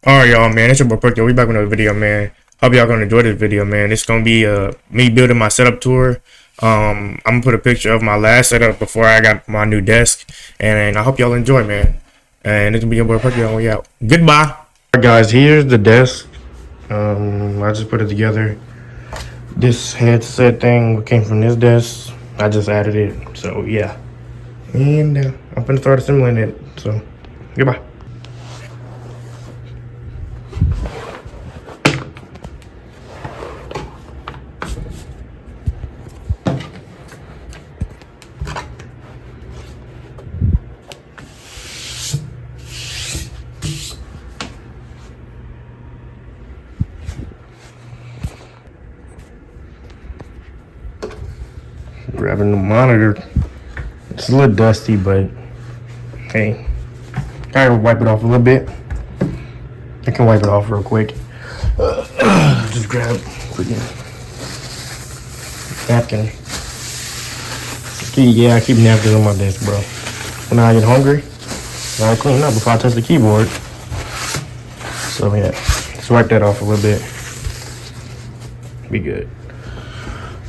Alright, y'all, man. It's your boy Perky. We back with another video, man. Hope y'all gonna enjoy this video, man. It's gonna be me building my setup tour. I'm gonna put a picture of my last setup before I got my new desk, and I hope y'all enjoy, man. And it's gonna be your boy Perky on the way out. Goodbye. Alright, guys. Here's the desk. I just put it together. This headset thing came from this desk. I just added it, so yeah. And I'm gonna start assembling it. So goodbye. Grabbing the monitor. It's a little dusty, but hey, I can wipe it off a little bit. I can wipe it off real quick. Just grab quick napkin. Yeah, I keep napkins on my desk, bro. When I get hungry, I gotta clean up before I touch the keyboard. So yeah, just wipe that off a little bit. Be good.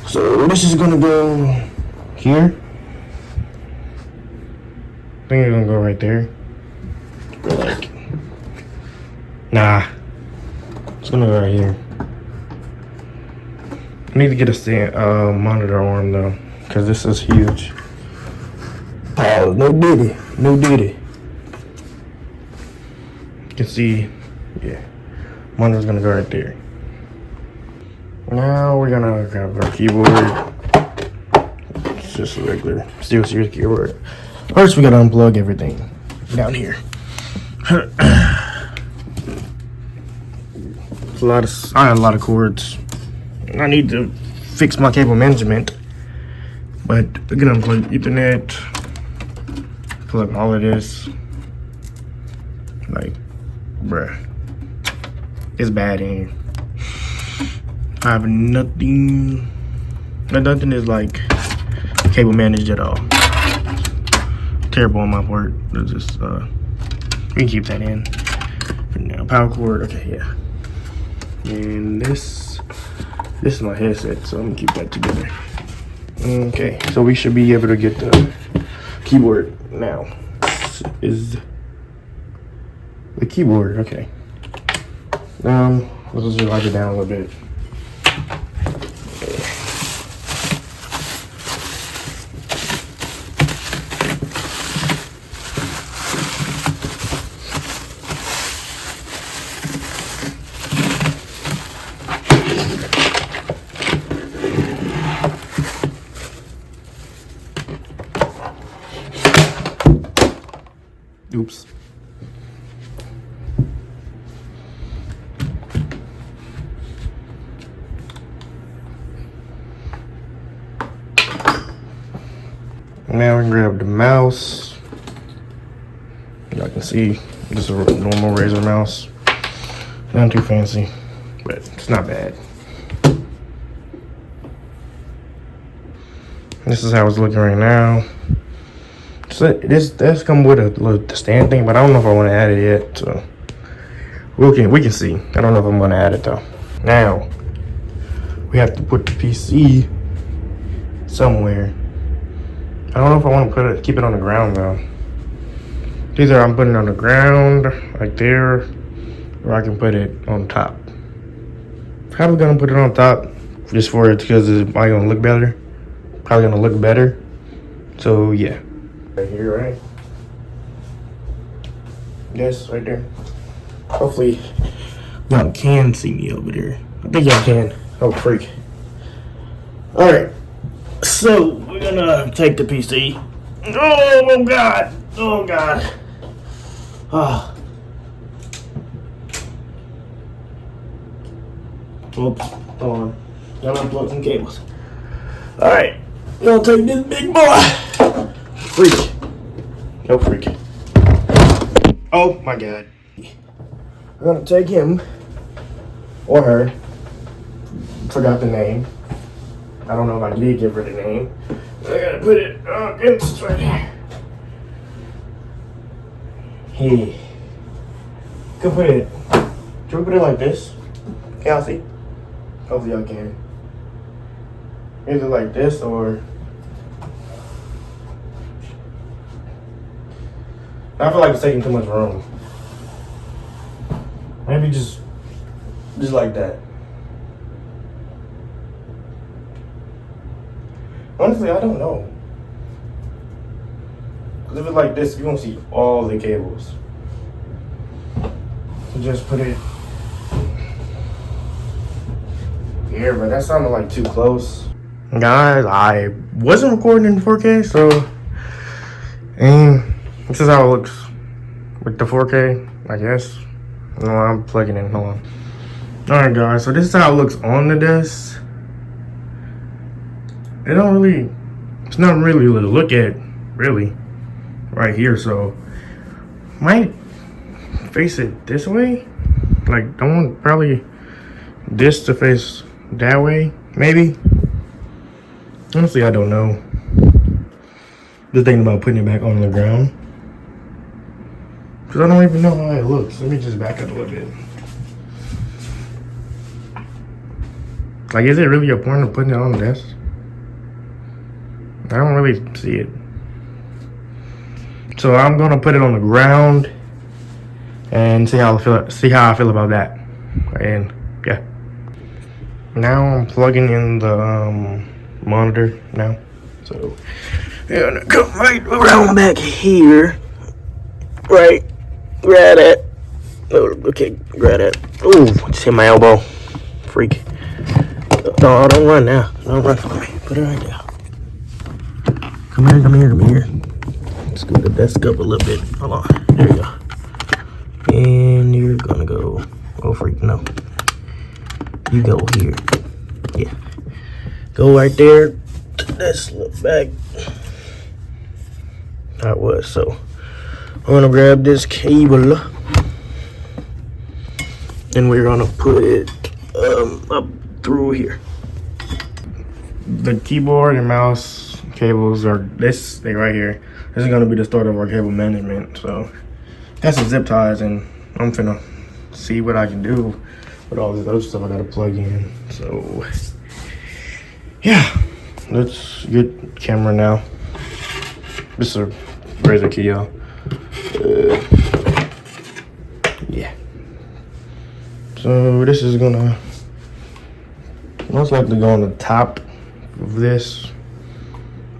So this is gonna go here. I think it's gonna go right there. Or like, nah, it's gonna go right here. I need to get a monitor arm though, cause this is huge. Oh, no diddy, no diddy. You can see, yeah, monitor's gonna go right there. Now we're gonna grab our keyboard. It's just a regular Steel Series keyboard. First, we gotta unplug everything down here. I had a lot of cords. I need to fix my cable management, but we're gonna unplug Ethernet. Plug all of this. Like, bruh, it's bad in here. I have nothing. Nothing is like cable managed at all. Terrible on my part. It's just we can keep that in for now. Power cord. Okay, yeah. And this is my headset, so I'm gonna keep that together. Okay, so we should be able to get the keyboard now. This is the keyboard. Okay. Let's just wipe it down a little bit. Oops. Now we can grab the mouse. Y'all can see just a normal Razer mouse. Not too fancy, but it's not bad. This is how it's looking right now. So this does come with a little stand thing, but I don't know if I want to add it yet. So we can see. I don't know if I'm going to add it though. Now we have to put the PC somewhere. I don't know if I want to keep it on the ground though. Either I'm putting it on the ground like there, or I can put it on top. Probably gonna put it on top just for it because it's probably gonna look better. Probably gonna look better. So yeah. Right here, right? Yes, right there. Hopefully y'all can see me over there. I think y'all can. Oh, freak. Alright. So we're gonna take the PC. Oh god. Oh god. Ah. Oops. Hold on. Gotta unplug some cables. Alright. Gonna take this big boy. Freak. No freak. Oh my god. We're gonna take him or her. Forgot the name. I don't know if I did give her the name. I gotta put it it's right here. Hey. Go put it Should we put it like this? Can y'all see? Hopefully y'all can. Either like this or I feel like it's taking too much room. Maybe just like that. Honestly, I don't know. Cause if it's like this, you're gonna see all the cables. So just put it here, but that sounded like too close. Guys, I wasn't recording in 4K, so and this is how it looks with the 4K, I guess. No, I'm plugging in. Hold on. Alright guys, so this is how it looks on the desk. It's not really to look at, really, right here, so might face it this way. Like, I want probably this to face that way, maybe. Honestly, I don't know. Just thinking about putting it back on the ground. Because I don't even know how it looks. Let me just back up a little bit. Like, is it really a point of putting it on the desk? I don't really see it. So I'm gonna put it on the ground and see how I feel about that. And yeah. Now I'm plugging in the monitor now. So yeah, I'm gonna come right around back here. Right at. Oh, okay, right at. Oh, just hit my elbow. Freak. No, don't run now. Don't run for me. Put it right there. Come here. Scoot the desk up a little bit. Hold on. There you go. And you're gonna go. Oh, freak, no. You go here. Yeah. Go right there. Let's look back. That was so. I'm gonna grab this cable. And we're gonna put it up through here. The keyboard and mouse cables are this thing right here. This is gonna be the start of our cable management. So that's some zip ties, and I'm finna see what I can do with all this other stuff I gotta plug in. So yeah, let's get camera now. This is a razor key, y'all. Yeah. So this is gonna most likely go on the top of this,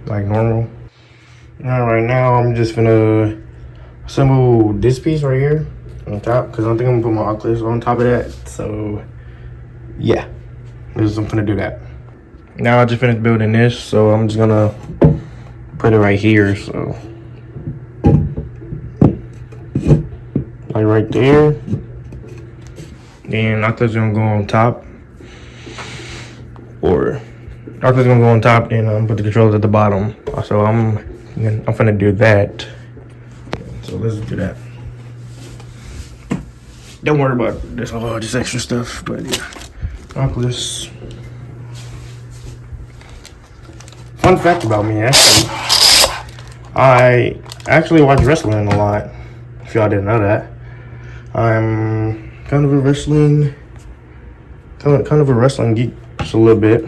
like normal. Right now I'm just gonna assemble this piece right here on top, because I think I'm gonna put my Oculus on top of that. So yeah, I'm gonna do that. Now I just finished building this, so I'm just gonna put it right here. So like right there. Then I thought it was gonna go on top, or I thought it was gonna go on top, and put the controllers at the bottom. So I'm gonna do that. So let's do that. Don't worry about this, all this extra stuff, but yeah. Oculus. Fun fact about me, I actually watch wrestling a lot. If y'all didn't know that, I'm kind of a wrestling geek, just a little bit.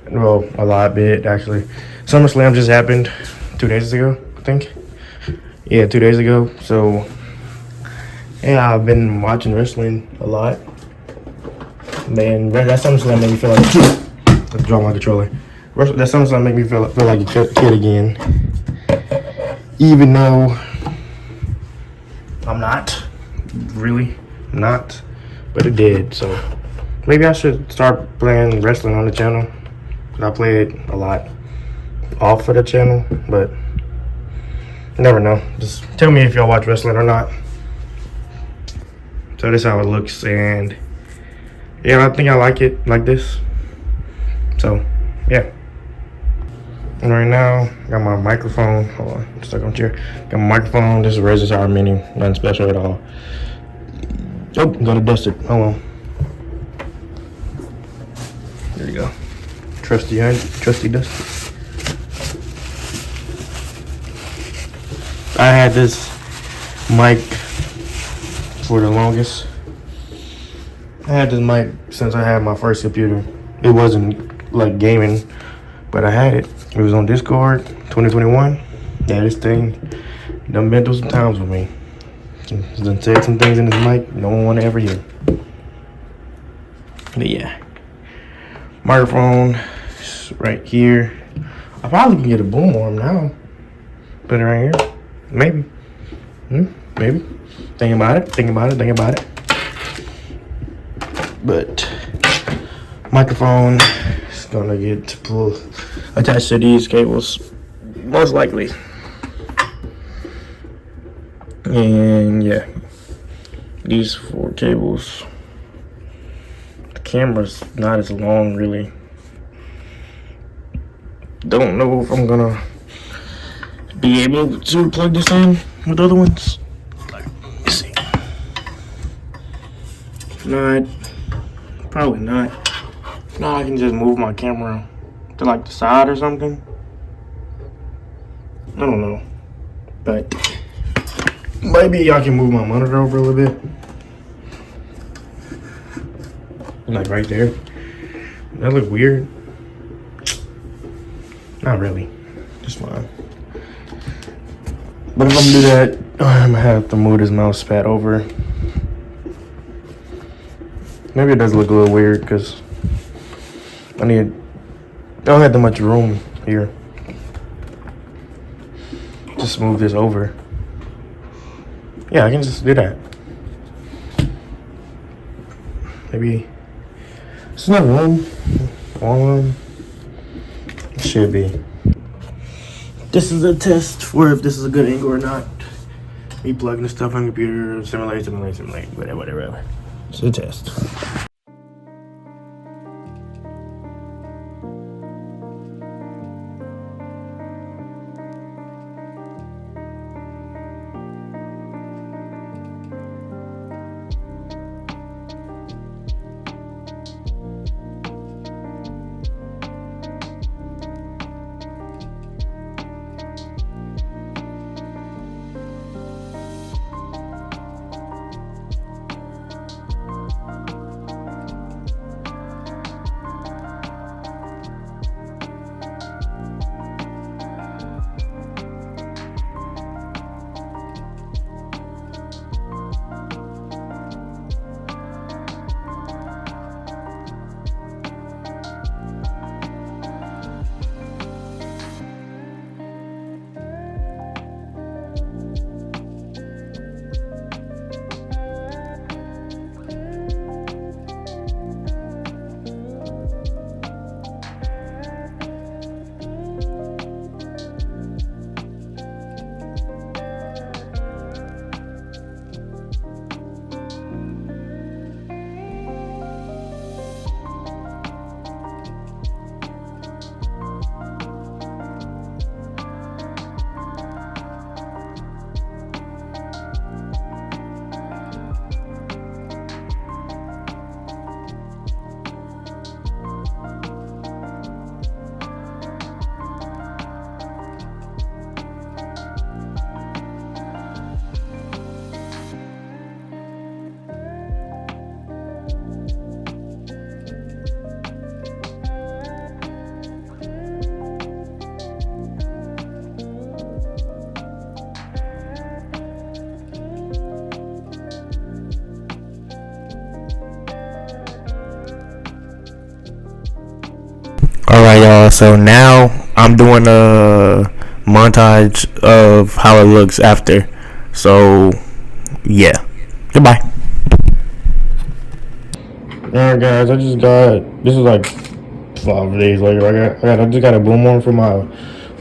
Well, a lot bit actually. SummerSlam just happened 2 days ago, I think. Yeah, 2 days ago. So yeah, I've been watching wrestling a lot. Man, that SummerSlam made me feel like let's draw my controller. That SummerSlam made me feel like a kid again. Even though I'm not really not, but it did. So maybe I should start playing wrestling on the channel. I play it a lot off of the channel, but you never know. Just tell me if y'all watch wrestling or not. So this is how it looks, and yeah, I think I like it like this. So yeah. And right now, got my microphone. Hold on, stuck on chair. Got my microphone. This is a Razor Tower Mini, nothing special at all. Oh, gotta dust it. Hold on. There you go. Trusty dusty. I had this mic for the longest. I had this mic since I had my first computer. It wasn't like gaming, but I had it. It was on Discord 2021. Yeah, this thing done been through some times with me. Done said some things in this mic no one wanna ever hear. But yeah. Microphone right here. I probably can get a boom arm now. Put it right here. Maybe. Maybe. Think about it. But microphone is gonna get attached to these cables, most likely. And yeah, these 4 cables. The camera's not as long, really. Don't know if I'm gonna be able to plug this in with other ones. Let's see. If not, probably not. No, I can just move my camera to like the side or something. I don't know, but maybe I can move my monitor over a little bit, like right there. That look weird. Not really, just fine. But if I'm gonna do that, I'm gonna have to move this mouse pad over. Maybe it does look a little weird because I don't have that much room here. Just move this over. Yeah, I can just do that. Maybe it's not room. One it should be. This is a test for if this is a good angle or not. Me plugging the stuff on the computer, simulate, whatever. It's a test. Alright, y'all, so now I'm doing a montage of how it looks after. So, yeah. Goodbye. Alright, guys, I just got, this is like 5 days later. I just got a boom arm for my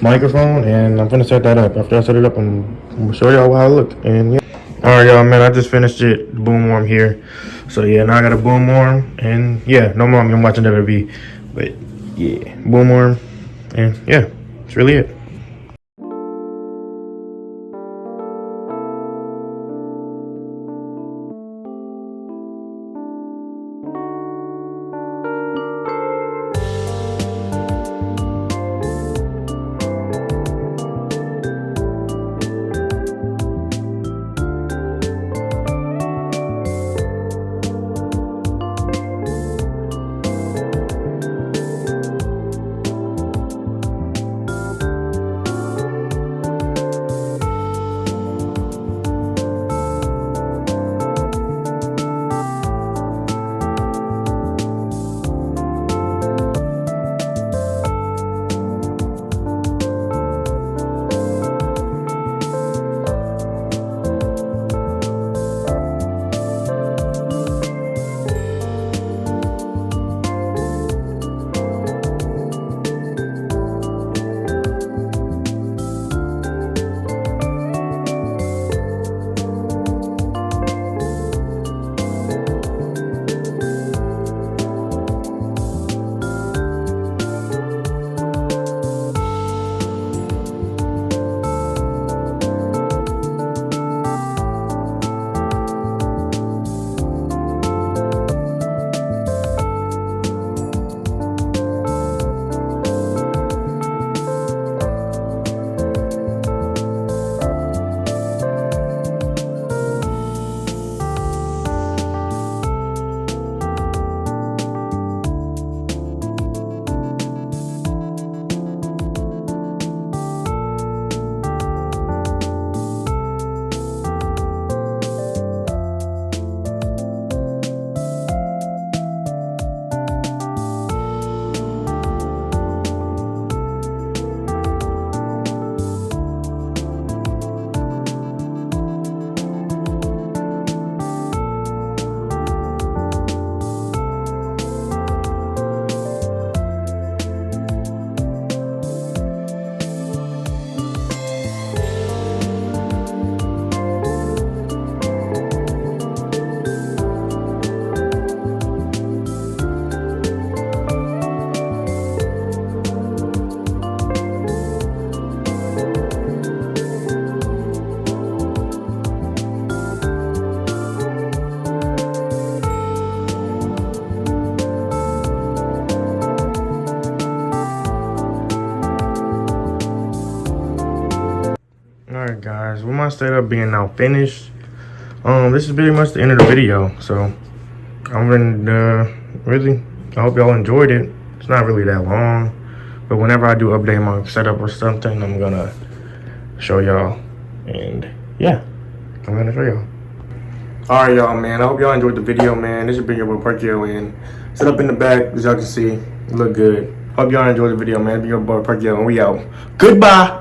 microphone, and I'm gonna set that up. After I set it up, I'm gonna show y'all how it looked. And yeah. Alright, y'all, man, I just finished it, the boom arm here. So, yeah, now I got a boom arm, and yeah, no more I'm watching WB. But yeah, boom arm, and yeah, that's really it. with my setup being now finished, this is pretty much the end of the video. So I'm gonna really, I hope y'all enjoyed it. It's not really that long, but whenever I do update my setup or something, I'm gonna show y'all. And yeah, I'm gonna show y'all. All right, y'all, man. I hope y'all enjoyed the video, man. This is bring your boy Parkio in. Set up in the back, as y'all can see, look good. Hope y'all enjoyed the video, man. Bring your boy Parkio, and we out. Goodbye.